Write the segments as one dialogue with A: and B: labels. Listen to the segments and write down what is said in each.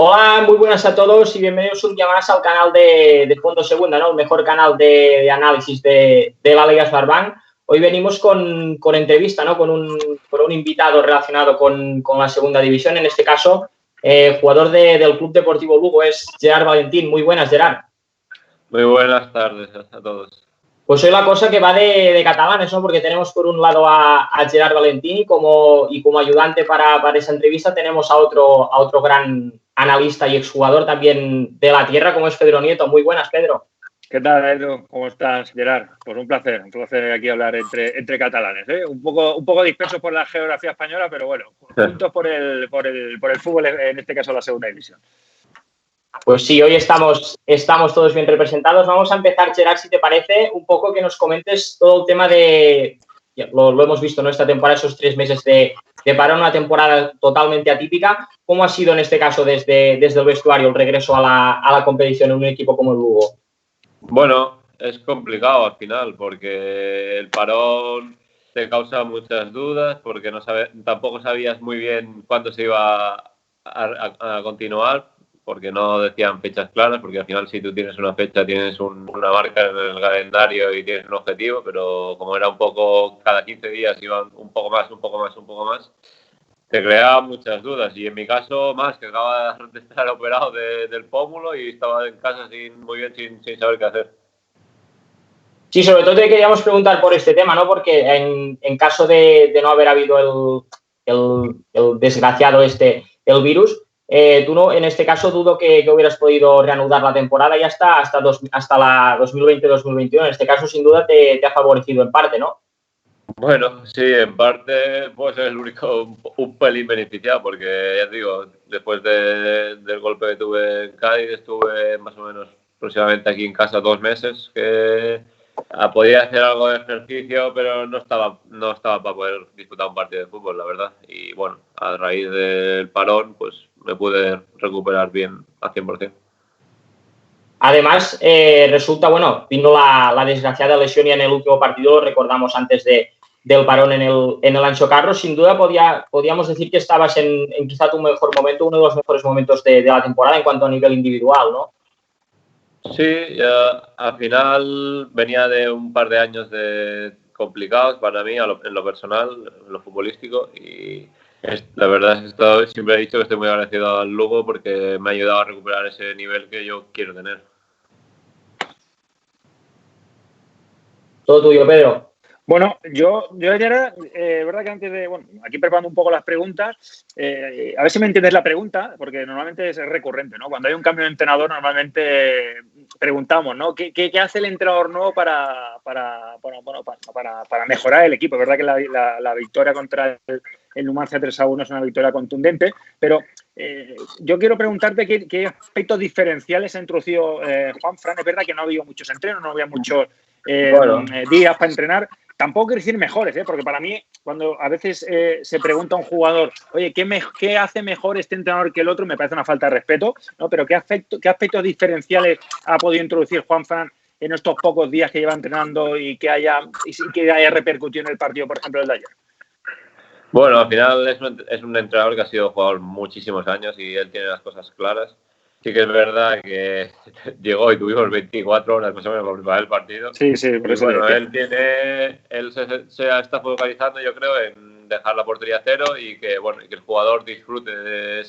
A: Hola, muy buenas a todos y bienvenidos un día más al canal de Fondo Segunda, ¿no? El mejor canal de análisis de la Liga Smartbank. Hoy venimos con entrevista, ¿no? Con un invitado relacionado con la segunda división, en este caso, jugador del Club Deportivo Lugo, es Gerard Valentín. Muy buenas, Gerard.
B: Muy buenas tardes a todos.
A: Pues hoy la cosa que va de catalanes, ¿no? Porque tenemos por un lado a Gerard Valentín y como ayudante para esa entrevista tenemos a otro gran analista y exjugador también de la tierra, como es Pedro Nieto. Muy buenas, Pedro.
C: ¿Qué tal, Edu? ¿Cómo estás, Gerard? Pues un placer aquí hablar entre catalanes, ¿eh? Un poco dispersos por la geografía española, pero bueno, juntos por el fútbol, en este caso la segunda división.
A: Pues sí, hoy estamos todos bien representados. Vamos a empezar, Gerard, si te parece, un poco que nos comentes todo el tema de, lo hemos visto, ¿no? Esta temporada, esos 3 meses de parón, una temporada totalmente atípica. ¿Cómo ha sido en este caso desde el vestuario el regreso a la competición en un equipo como el Lugo?
B: Bueno, es complicado al final porque el parón te causa muchas dudas porque tampoco sabías muy bien cuándo se iba a continuar, porque no decían fechas claras, porque al final si tú tienes una fecha tienes una marca en el calendario y tienes un objetivo, pero como era un poco cada 15 días iban un poco más, te creaba muchas dudas. Y en mi caso más, que acaba de estar operado del pómulo y estaba en casa sin saber qué hacer.
A: Sí, sobre todo te queríamos preguntar por este tema, ¿no? Porque en caso de no haber habido el desgraciado el virus, tú no, en este caso dudo que hubieras podido reanudar la temporada ya hasta la 2020-2021. En este caso, sin duda, te ha favorecido en parte, ¿no?
B: Bueno, sí, en parte pues es el único un pelín beneficiado, porque ya te digo, después del golpe que tuve en Cádiz, estuve más o menos aproximadamente aquí en casa 2 meses, que podía hacer algo de ejercicio, pero no estaba para poder disputar un partido de fútbol, la verdad. Y bueno, a raíz del parón, pues me pude recuperar bien al 100%.
A: Además, resulta, bueno, vino la desgraciada lesión y en el último partido, recordamos antes del parón en el Ancho Carro, sin duda podíamos decir que estabas en quizá tu mejor momento, uno de los mejores momentos de la temporada en cuanto a nivel individual, ¿no?
B: Sí, al final venía de un par de años complicados para mí en lo personal, en lo futbolístico, y la verdad es que siempre he dicho que estoy muy agradecido al Lugo porque me ha ayudado a recuperar ese nivel que yo quiero tener.
A: Todo tuyo, Pedro.
C: Bueno, yo ayer, verdad que antes de, bueno, aquí preparando un poco las preguntas, a ver si me entiendes la pregunta, porque normalmente es recurrente, ¿no? Cuando hay un cambio de entrenador, normalmente preguntamos, ¿no? ¿Qué hace el entrenador nuevo para mejorar el equipo? Es verdad que la victoria contra el Numancia 3-1 es una victoria contundente, pero yo quiero preguntarte qué aspectos diferenciales ha introducido Juanfran. Es verdad que no había muchos entrenos, no había muchos días para entrenar. Tampoco quiero decir mejores, porque para mí, cuando a veces se pregunta a un jugador, oye, ¿qué hace mejor este entrenador que el otro? Me parece una falta de respeto, ¿no? Pero ¿qué aspectos diferenciales ha podido introducir Juanfran en estos pocos días que lleva entrenando y que haya repercutido en el partido, por ejemplo, el de ayer?
B: Bueno, al final es un entrenador que ha sido jugador muchísimos años y él tiene las cosas claras. Sí que es verdad que llegó y tuvimos 24 horas más o menos para preparar el partido.
C: Sí, por eso.
B: Bueno, él se está focalizando, yo creo, en dejar la portería cero y que el jugador disfrute de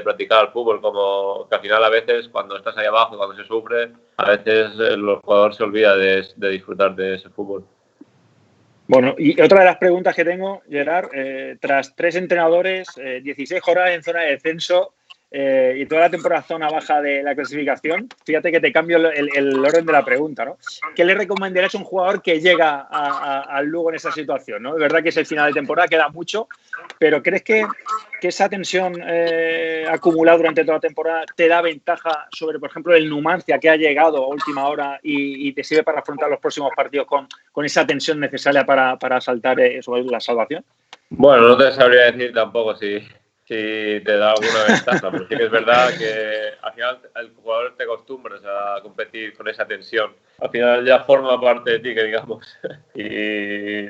B: practicar el fútbol, como que al final a veces cuando estás ahí abajo, cuando se sufre, a veces el jugador se olvida de disfrutar de ese fútbol.
C: Bueno, y otra de las preguntas que tengo, Gerard, tras 3 entrenadores, 16 jornadas en zona de descenso y toda la temporada zona baja de la clasificación, fíjate que te cambio el orden de la pregunta, ¿no? ¿Qué le recomendarías a un jugador que llega al Lugo en esa situación, ¿no? Es verdad que es el final de temporada, queda mucho, pero ¿crees que esa tensión acumulada durante toda la temporada te da ventaja sobre, por ejemplo, el Numancia, que ha llegado a última hora y te sirve para afrontar los próximos partidos con esa tensión necesaria para saltar sobre la salvación?
B: Bueno, no te sabría decir tampoco si te da alguna ventaja, pero sí que es verdad que al final el jugador te acostumbras a competir con esa tensión. Al final ya forma parte de ti, que digamos. Y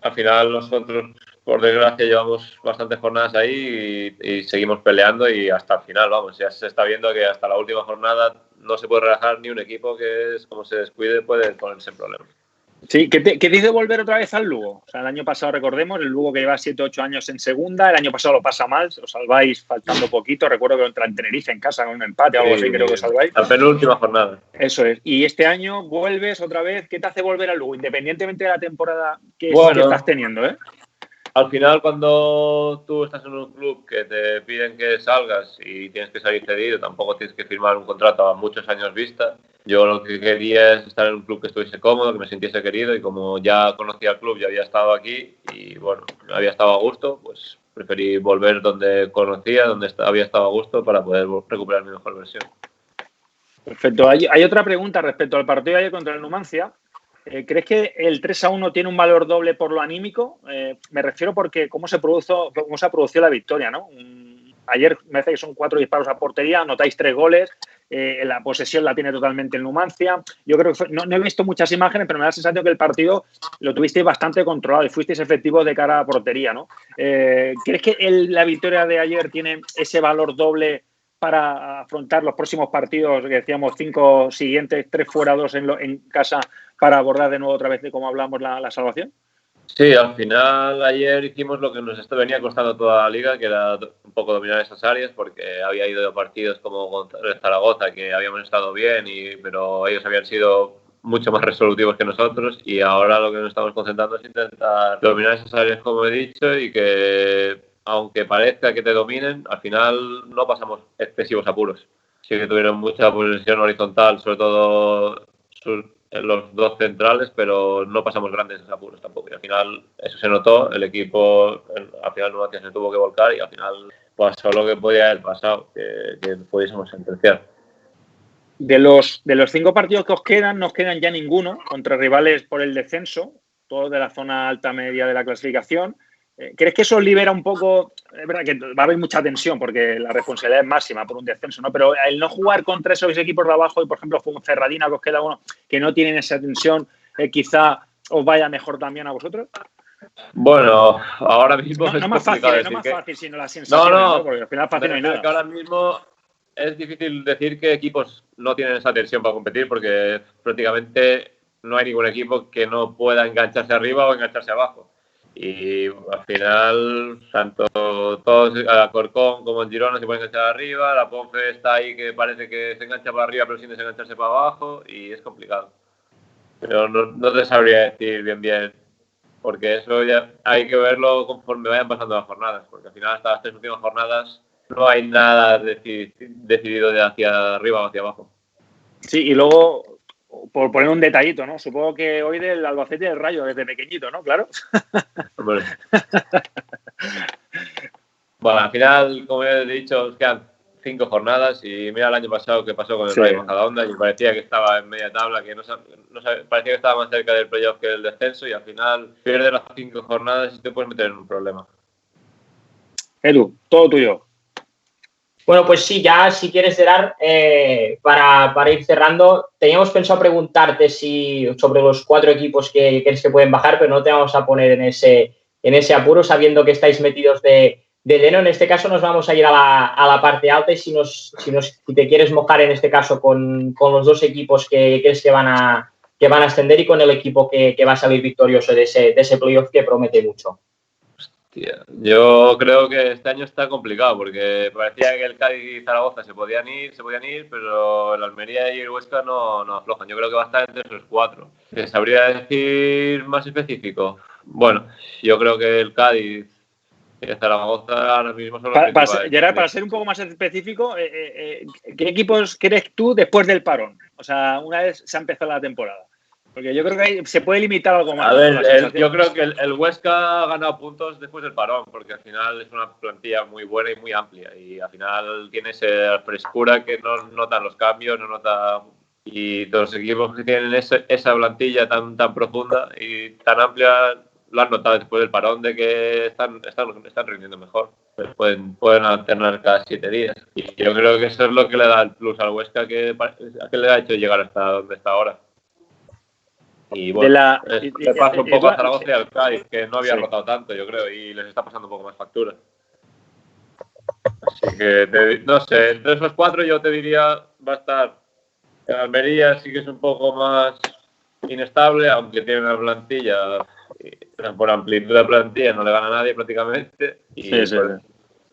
B: al final nosotros por desgracia llevamos bastantes jornadas ahí y seguimos peleando y hasta el final, vamos, ya se está viendo que hasta la última jornada no se puede relajar ni un equipo que es como se descuide puede ponerse en problemas.
C: Sí, ¿qué te hizo volver otra vez al Lugo? O sea, el año pasado, recordemos, el Lugo que lleva 7 o 8 años en segunda, el año pasado lo pasa mal, os salváis faltando poquito, recuerdo que contra el Tenerife en casa con un empate o algo así, creo que os salváis.
B: La penúltima jornada.
C: Eso es. Y este año vuelves otra vez, ¿qué te hace volver al Lugo? Independientemente de la temporada que estás teniendo, ¿eh?
B: Al final, cuando tú estás en un club que te piden que salgas y tienes que salir cedido, tampoco tienes que firmar un contrato a muchos años vista. Yo lo que quería es estar en un club que estuviese cómodo, que me sintiese querido, y como ya conocía el club, ya había estado aquí y bueno, había estado a gusto, pues preferí volver donde conocía, donde había estado a gusto para poder recuperar mi mejor versión.
C: Perfecto. Hay otra pregunta respecto al partido de ayer contra el Numancia. ¿Crees que el 3-1 tiene un valor doble por lo anímico? Me refiero porque cómo se ha producido la victoria, ¿no? Ayer me parece que son 4 disparos a portería, anotáis 3 goles, la posesión la tiene totalmente el Numancia. Yo creo que no he visto muchas imágenes, pero me da la sensación que el partido lo tuvisteis bastante controlado y fuisteis efectivos de cara a portería, ¿no? ¿Crees que la victoria de ayer tiene ese valor doble para afrontar los próximos partidos, que decíamos 5 siguientes, 3 fuera, 2 en casa, para abordar de nuevo otra vez de cómo hablamos la salvación?
B: Sí, al final ayer hicimos lo que nos venía costando toda la liga, que era un poco dominar esas áreas, porque había ido a partidos como contra Zaragoza, que habíamos estado bien, pero ellos habían sido mucho más resolutivos que nosotros, y ahora lo que nos estamos concentrando es intentar dominar esas áreas, como he dicho, y que aunque parezca que te dominen, al final no pasamos excesivos apuros. Sí que tuvieron mucha posesión horizontal, sobre todo los 2 centrales, pero no pasamos grandes apuros tampoco. Y al final eso se notó, el equipo al final Numancia se tuvo que volcar y al final pasó lo que podía haber pasado, que pudiésemos sentenciar.
C: De los 5 partidos que os quedan, no os quedan ya ninguno contra rivales por el descenso, todos de la zona alta media de la clasificación. ¿Crees que eso libera un poco? Es verdad que va a haber mucha tensión porque la responsabilidad es máxima por un descenso, ¿no? Pero el no jugar contra esos equipos de abajo y, por ejemplo, Ponferradina, que os queda uno, que no tienen esa tensión, quizá os vaya mejor también a vosotros.
B: Bueno, ahora mismo
C: no más fácil, no más fácil, sino la sensación, ¿no? Porque al final fácil no hay nada.
B: Que ahora mismo es difícil decir que equipos no tienen esa tensión para competir, porque prácticamente no hay ningún equipo que no pueda engancharse arriba o engancharse abajo. Y al final, tanto todos, Alcorcón como en Girona se pueden enganchar arriba, la Ponfe está ahí que parece que se engancha para arriba pero sin desengancharse para abajo y es complicado. Pero no te sabría decir bien, porque eso ya hay que verlo conforme vayan pasando las jornadas, porque al final hasta las 3 últimas jornadas no hay nada decidido de hacia arriba o hacia abajo.
C: Sí, y luego, por poner un detallito, ¿no? Supongo que hoy del Albacete y del Rayo, desde pequeñito, ¿no? Claro.
B: Hombre. Bueno, al final, como he dicho, quedan 5 jornadas y mira el año pasado que pasó con el Rayo Majadahonda y parecía que estaba en media tabla, que parecía que estaba más cerca del playoff que del descenso y al final pierde las 5 jornadas y te puedes meter en un problema.
C: Edu, todo tuyo.
A: Bueno, pues sí, ya si quieres, Gerard, para ir cerrando, teníamos pensado preguntarte sobre los 4 equipos que crees que pueden bajar, pero no te vamos a poner en ese apuro, sabiendo que estáis metidos de lleno. En este caso nos vamos a ir a la parte alta y si te quieres mojar en este caso con los 2 equipos que crees que van a ascender y con el equipo que va a salir victorioso de ese playoff que promete mucho.
B: Yo creo que este año está complicado porque parecía que el Cádiz y Zaragoza se podían ir, pero el Almería y el Huesca no aflojan. Yo creo que va a estar entre esos 4. ¿Sabría decir más específico? Bueno, yo creo que el Cádiz y el Zaragoza ahora mismo son los principales.
C: Gerard, para ser un poco más específico, ¿qué equipos crees tú después del parón? O sea, una vez se ha empezado la temporada. Porque yo creo que se puede limitar algo más.
B: A ver, yo creo que el Huesca ha ganado puntos después del parón, porque al final es una plantilla muy buena y muy amplia. Y al final tiene esa frescura que no notan los cambios, no nota. Y todos los equipos que tienen esa plantilla tan profunda y tan amplia lo han notado después del parón de que están rindiendo mejor. Pueden alternar cada 7 días. Y yo creo que eso es lo que le da el plus al Huesca, que le ha hecho llegar hasta donde está ahora. Y bueno,
C: le
B: pasa un poco a Zaragoza y al Cádiz, que no había rotado tanto, yo creo, y les está pasando un poco más factura. Así que, no sé, entre esos 4 yo te diría va a estar. En Almería sí que es un poco más inestable, aunque tiene una plantilla, por amplitud de plantilla no le gana a nadie prácticamente. Y pues,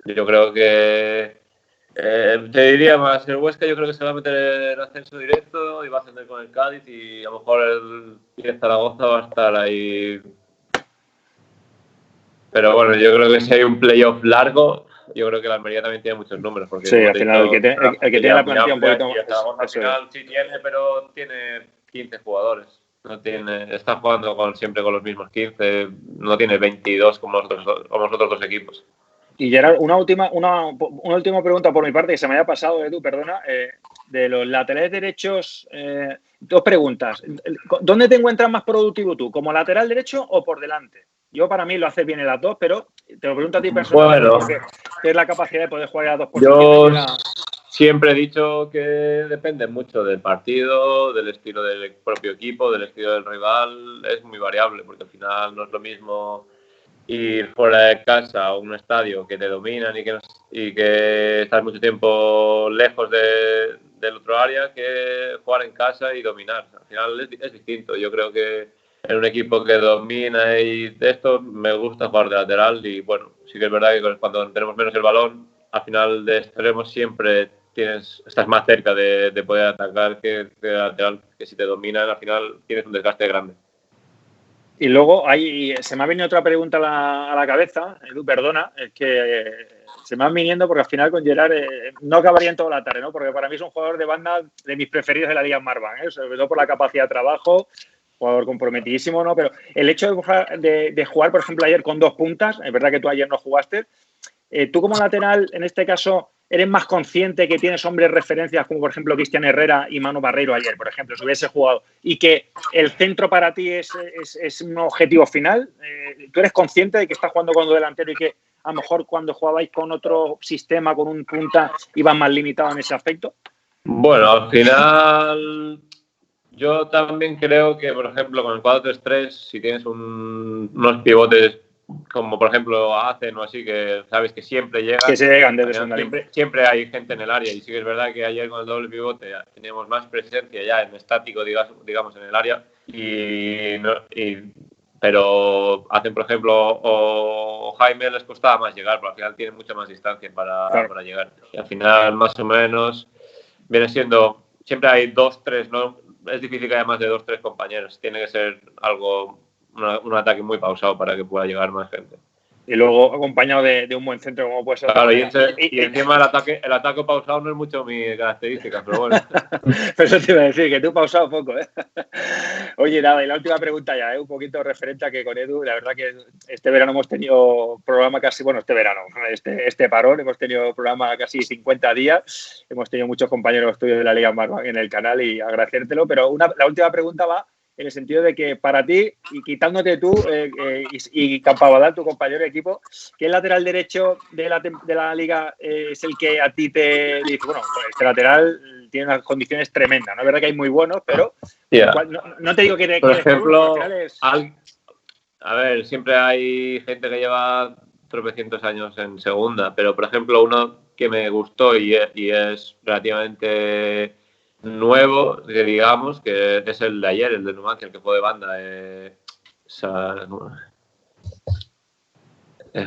B: yo creo que te diría más, el Huesca yo creo que se va a meter en ascenso directo y va a ascender con el Cádiz, y a lo mejor el Zaragoza va a estar ahí. Pero bueno, yo creo que si hay un playoff largo, yo creo que la Almería también tiene muchos números. Porque,
C: sí, al final, el que tiene la plantilla un poquito más.
B: Y el Zaragoza al final sí tiene, pero tiene 15 jugadores. No tiene, está jugando siempre con los mismos 15, no tiene 22 como los otros 2 equipos.
C: Y Gerard, una última pregunta por mi parte, que se me haya pasado, Edu, perdona. De los laterales derechos, 2 preguntas. ¿Dónde te encuentras más productivo tú? ¿Como lateral derecho o por delante? Yo, para mí, lo haces bien en las 2, pero te lo pregunto a ti personalmente, porque tienes la capacidad de poder jugar a las 2 posiciones.
B: Yo siempre he dicho que depende mucho del partido, del estilo del propio equipo, del estilo del rival. Es muy variable, porque al final no es lo mismo ir fuera de casa a un estadio que te dominan y que estás mucho tiempo lejos del otro área, que jugar en casa y dominar. Al final es distinto. Yo creo que en un equipo que domina y de esto me gusta jugar de lateral, y bueno, sí que es verdad que cuando tenemos menos el balón, al final de extremos siempre estás más cerca de poder atacar que de lateral, que si te dominan al final tienes un desgaste grande.
C: Y luego se me ha venido otra pregunta a la cabeza, Edu, perdona, es que se me van viniendo porque al final con Gerard no acabaría en toda la tarde, ¿no? Porque para mí es un jugador de banda de mis preferidos de la Liga Smartbank, sobre todo por la capacidad de trabajo, jugador comprometidísimo, ¿no? Pero el hecho de jugar, por ejemplo, ayer con 2 puntas, es verdad que tú ayer no jugaste, tú como lateral, en este caso, ¿eres más consciente que tienes hombres referencias como, por ejemplo, Cristian Herrera y Manu Barreiro ayer, por ejemplo, si hubiese jugado, y que el centro para ti es un objetivo final? ¿Tú eres consciente de que estás jugando con 2 delanteros y que a lo mejor cuando jugabais con otro sistema, con un punta, ibas más limitado en ese aspecto?
B: Bueno, al final yo también creo que, por ejemplo, con el 4-3-3, si tienes unos pivotes como por ejemplo hacen o así, que sabes que siempre llegan.
C: Que se llegan desde segunda línea.
B: Siempre hay gente en el área, y sí que es verdad que ayer con el doble pivote teníamos más presencia ya en estático, digamos, en el área. Pero hacen, por ejemplo, o Jaime les costaba más llegar, porque al final tienen mucha más distancia para llegar. Y al final, más o menos, viene siendo, siempre hay 2-3, ¿no? Es difícil que haya más de 2-3 compañeros. Tiene que ser un ataque muy pausado para que pueda llegar más gente.
C: Y luego acompañado de un buen centro como puede ser.
B: Claro, y encima el ataque pausado no es mucho mi característica, pero bueno.
C: Pero eso te iba a decir, que tú pausado poco, ¿eh? Oye, nada, y la última pregunta ya, un poquito referente a que con Edu, la verdad que este verano hemos tenido programa casi, bueno, este parón, hemos tenido programa casi 50 días, hemos tenido muchos compañeros tuyos de la Liga Smartbank en el canal y agradecértelo, pero la última pregunta va en el sentido de que para ti, y quitándote tú y Campabadal, tu compañero de equipo, ¿qué lateral derecho de la liga es el que a ti te dice, bueno, pues este lateral tiene unas condiciones tremendas, ¿no? Es verdad que hay muy buenos, pero no te digo que
B: por ejemplo,
C: a
B: ver, siempre hay gente que lleva tropecientos años en segunda, pero por ejemplo uno que me gustó y es relativamente nuevo, que digamos, que es el de ayer, el de Numancia, el que fue de banda.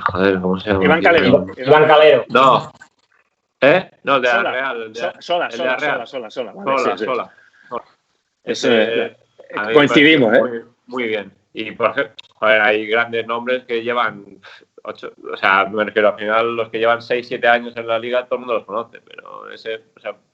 B: Joder, ¿cómo se llama?
C: Iván Calero.
B: No. No, el de la Real.
C: Sola.
B: Coincidimos, ¿eh? Muy bien. Y por ejemplo, hay grandes nombres que llevan 8, o sea, me refiero al final, los que llevan 6-7 años en la liga, todo el mundo los conoce, pero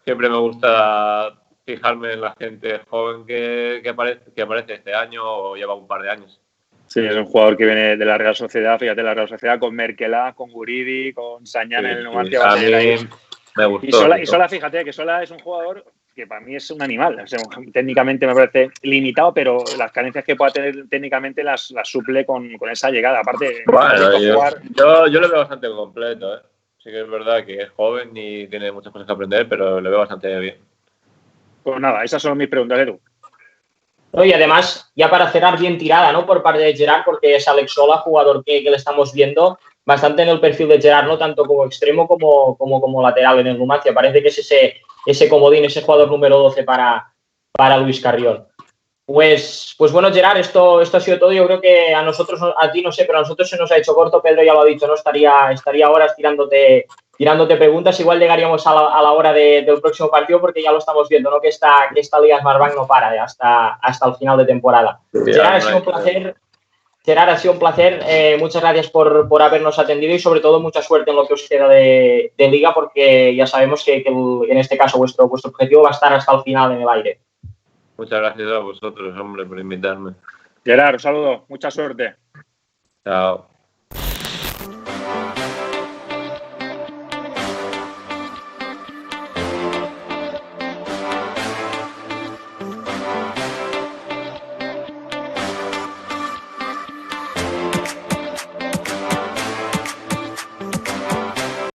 B: siempre me gusta fijarme en la gente joven que aparece este año o lleva un par de años.
C: Sí, es un jugador que viene de la Real Sociedad, fíjate, la Real Sociedad con Merkelá, con Guridi, con Sañán en el Numancia.
B: A mí me gustó.
C: Y Sola, fíjate, que Sola es un jugador que para mí es un animal. O sea, técnicamente me parece limitado, pero las carencias que pueda tener técnicamente las suple con esa llegada. Aparte,
B: bueno, yo lo veo bastante completo, ¿eh? Sí que es verdad que es joven y tiene muchas cosas que aprender, pero lo veo bastante bien.
C: Pues nada, esas son mis preguntas, Edu.
A: No, y además, ya para cerrar, bien tirada, ¿no? Por parte de Gerard, porque es Alex Sola, jugador que le estamos viendo bastante en el perfil de Gerard, ¿no? Tanto como extremo como lateral en el Numancia. Parece que es ese comodín, ese jugador número 12 para Luis Carrión. Pues bueno, Gerard, esto ha sido todo. Yo creo que a nosotros, a ti no sé, pero a nosotros se nos ha hecho corto. Pedro ya lo ha dicho, ¿no? Estaría horas tirándote preguntas. Igual llegaríamos a la hora del próximo partido, porque ya lo estamos viendo, ¿no? Que esta Liga Smartbank no para hasta el final de temporada. Gerard, ha sido un placer. Gerard, ha sido un placer. Muchas gracias por habernos atendido y sobre todo mucha suerte en lo que os queda de Liga, porque ya sabemos que en este caso vuestro objetivo va a estar hasta el final en el aire.
B: Muchas gracias a vosotros, hombre, por invitarme.
C: Gerard, un saludo. Mucha suerte.
B: Chao.